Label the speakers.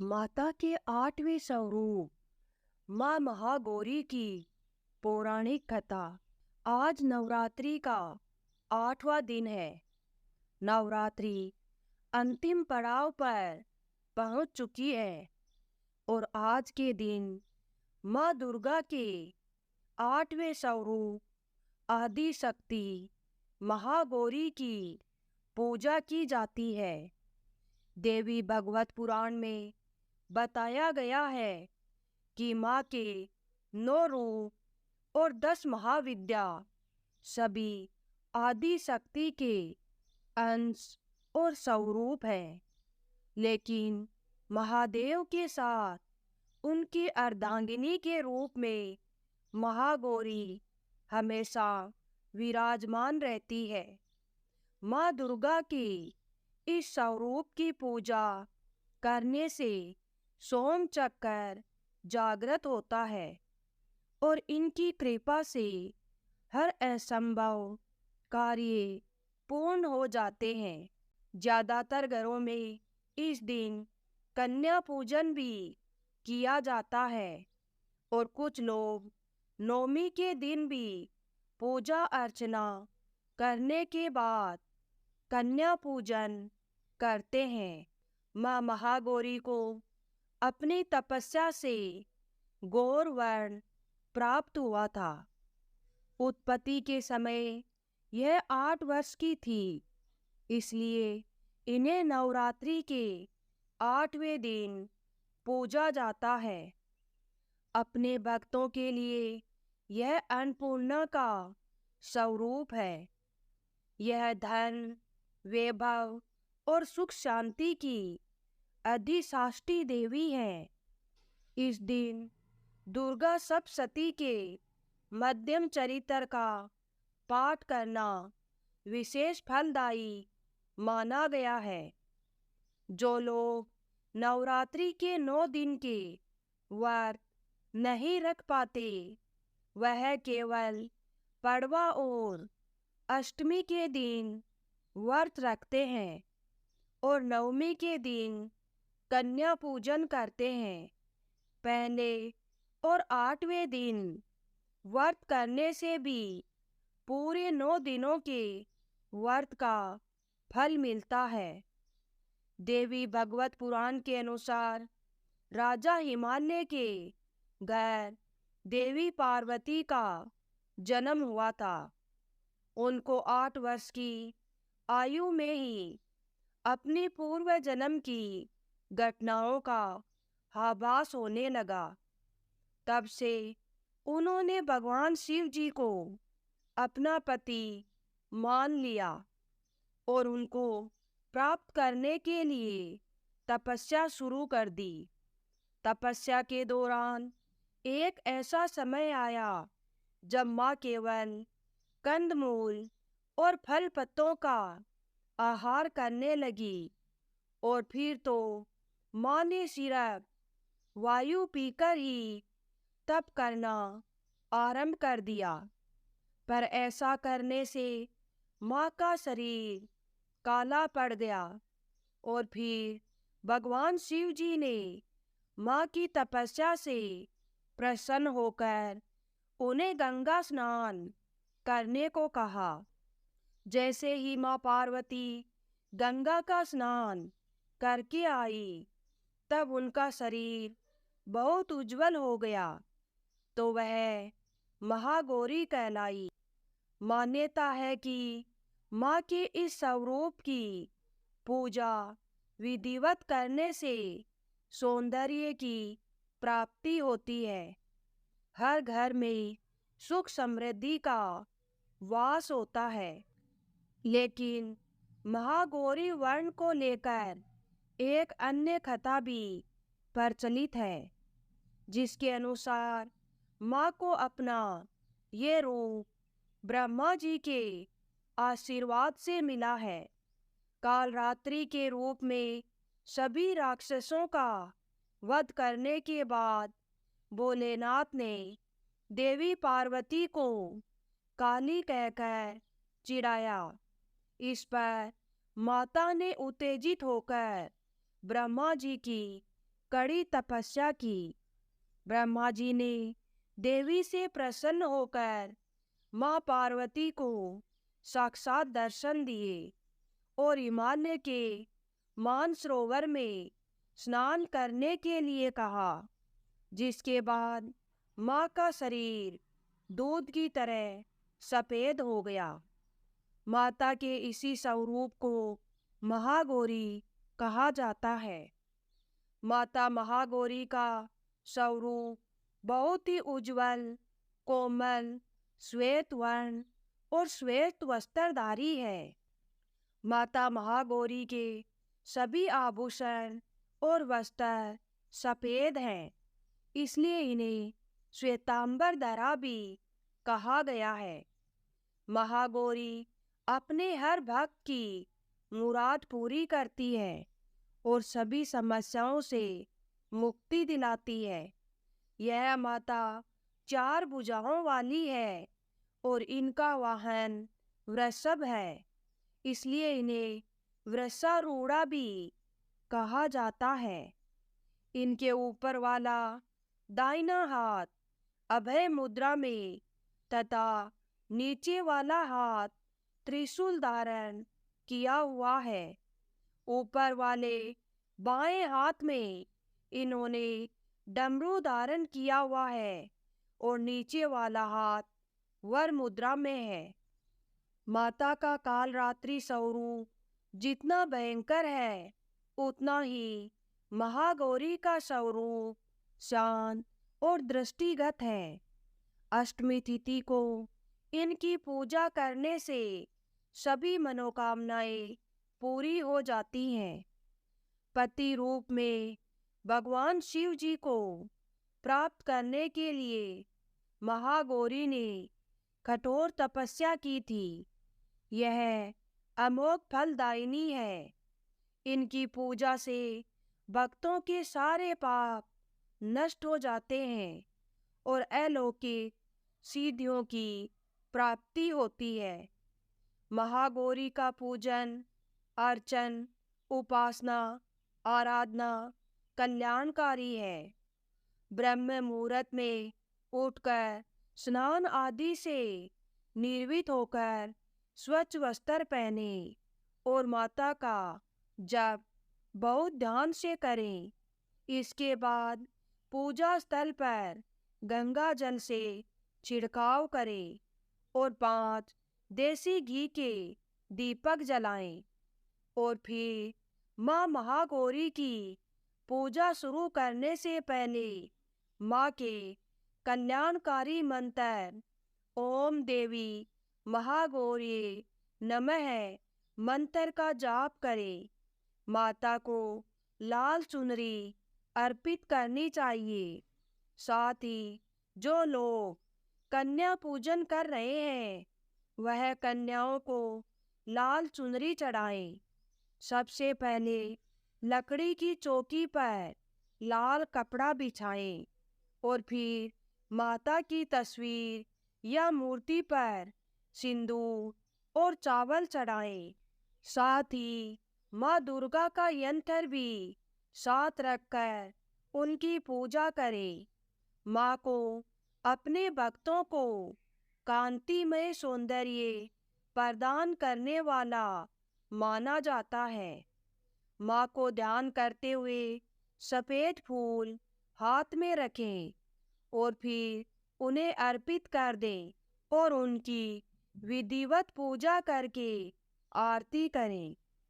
Speaker 1: माता के 8वें स्वरूप माँ महागौरी की पौराणिक कथा। आज नवरात्रि का 8वां दिन है। नवरात्रि अंतिम पड़ाव पर पहुंच चुकी है और आज के दिन माँ दुर्गा के 8वें स्वरूप आदि शक्ति महागौरी की पूजा की जाती है। देवी भागवत पुराण में बताया गया है कि माँ के 9 रूप और 10 महाविद्या सभी आदि शक्ति के अंश और स्वरूप है, लेकिन महादेव के साथ उनकी अर्धांगिनी के रूप में महागौरी हमेशा विराजमान रहती है। माँ दुर्गा की इस स्वरूप की पूजा करने से सोम चक्र जागृत होता है और इनकी कृपा से हर असंभव कार्य पूर्ण हो जाते हैं। ज्यादातर घरों में इस दिन कन्या पूजन भी किया जाता है और कुछ लोग नवमी के दिन भी पूजा अर्चना करने के बाद कन्या पूजन करते हैं। माँ महागौरी को अपनी तपस्या से गौर वर्ण प्राप्त हुआ था। उत्पत्ति के समय यह 8 वर्ष की थी, इसलिए इन्हें नवरात्रि के 8वें दिन पूजा जाता है। अपने भक्तों के लिए यह अन्नपूर्णा का स्वरूप है। यह धन, वैभव और सुख शांति की अधिष्ठात्री देवी है। इस दिन दुर्गा सप्तशती के मध्यम चरित्र का पाठ करना विशेष फलदायी माना गया है। जो लोग नवरात्रि के 9 दिन के व्रत नहीं रख पाते, वह केवल पड़वा और अष्टमी के दिन व्रत रखते हैं और नवमी के दिन कन्या पूजन करते हैं। पहले और 8वें दिन व्रत करने से भी पूरे 9 दिनों के व्रत का फल मिलता है। देवी भागवत पुराण के अनुसार राजा हिमालय के घर देवी पार्वती का जन्म हुआ था। उनको 8 वर्ष की आयु में ही अपनी पूर्व जन्म की घटनाओं का आभास होने लगा। तब से उन्होंने भगवान शिव जी को अपना पति मान लिया और उनको प्राप्त करने के लिए तपस्या शुरू कर दी। तपस्या के दौरान एक ऐसा समय आया जब माँ केवल कंदमूल और फल पत्तों का आहार करने लगी और फिर तो माँ ने सिर्फ वायु पीकर ही तप करना आरंभ कर दिया। पर ऐसा करने से माँ का शरीर काला पड़ गया और फिर भगवान शिव जी ने माँ की तपस्या से प्रसन्न होकर उन्हें गंगा स्नान करने को कहा। जैसे ही माँ पार्वती गंगा का स्नान करके आई, तब उनका शरीर बहुत उज्जवल हो गया, तो वह महागौरी कहलाई। मान्यता है कि माँ के इस स्वरूप की पूजा विधिवत करने से सौंदर्य की प्राप्ति होती है। हर घर में सुख समृद्धि का वास होता है। लेकिन महागौरी वर्ण को लेकर एक अन्य कथा भी प्रचलित है, जिसके अनुसार माँ को अपना ये रूप ब्रह्मा जी के आशीर्वाद से मिला है। कालरात्रि के रूप में सभी राक्षसों का वध करने के बाद भोलेनाथ ने देवी पार्वती को काली कहकर चिढ़ाया। इस पर माता ने उत्तेजित होकर ब्रह्मा जी की कड़ी तपस्या की। ब्रह्मा जी ने देवी से प्रसन्न होकर माँ पार्वती को साक्षात दर्शन दिए और हिमालय के मानसरोवर में स्नान करने के लिए कहा, जिसके बाद माँ का शरीर दूध की तरह सफेद हो गया। माता के इसी स्वरूप को महागौरी कहा जाता है। माता महागौरी का स्वरूप बहुत ही उज्जवल, कोमल, श्वेत वर्ण और श्वेत वस्त्रधारी है। माता महागौरी के सभी आभूषण और वस्त्र सफेद हैं, इसलिए इन्हें श्वेतांबर धरा भी कहा गया है। महागौरी अपने हर भक्त की मुराद पूरी करती है और सभी समस्याओं से मुक्ति दिलाती है। यह माता 4 भुजाओं वाली है और इनका वाहन वृषभ है, इसलिए इन्हें वृषारूढ़ा भी कहा जाता है। इनके ऊपर वाला दाहिना हाथ अभय मुद्रा में तथा नीचे वाला हाथ त्रिशूल धारण किया हुआ है। ऊपर वाले बाएं हाथ में इन्होंने डमरू धारण किया हुआ है और नीचे वाला हाथ वर मुद्रा में है। माता का कालरात्रि स्वरूप जितना भयंकर है, उतना ही महागौरी का स्वरूप शांत और दृष्टिगत है। अष्टमी तिथि को इनकी पूजा करने से सभी मनोकामनाएं पूरी हो जाती हैं। पति रूप में भगवान शिव जी को प्राप्त करने के लिए महागौरी ने कठोर तपस्या की थी। यह अमोघ फलदायिनी है। इनकी पूजा से भक्तों के सारे पाप नष्ट हो जाते हैं और अलौकिक सिद्धियों की प्राप्ति होती है। महागौरी का पूजन, अर्चन, उपासना, आराधना कल्याणकारी है। ब्रह्म मुहूर्त में उठकर स्नान आदि से निर्वित होकर स्वच्छ वस्त्र पहने और माता का जप बहुत ध्यान से करें। इसके बाद पूजा स्थल पर गंगा जल से छिड़काव करें और 5 देसी घी के दीपक जलाएं और फिर माँ महागौरी की पूजा शुरू करने से पहले माँ के कल्याणकारी मंत्र ओम देवी महागौरी नमः मंत्र का जाप करें। माता को लाल चुनरी अर्पित करनी चाहिए। साथ ही जो लोग कन्या पूजन कर रहे हैं, वह कन्याओं को लाल चुनरी चढ़ाएं। सबसे पहले लकड़ी की चौकी पर लाल कपड़ा बिछाएं और फिर माता की तस्वीर या मूर्ति पर सिंदूर और चावल चढ़ाएं। साथ ही माँ दुर्गा का यंत्र भी साथ रखकर उनकी पूजा करें। माँ को अपने भक्तों को कांतिमय सौंदर्य प्रदान करने वाला माना जाता है। माँ को ध्यान करते हुए सफेद फूल हाथ में रखें और फिर उन्हें अर्पित कर दें और उनकी विधिवत पूजा करके आरती करें।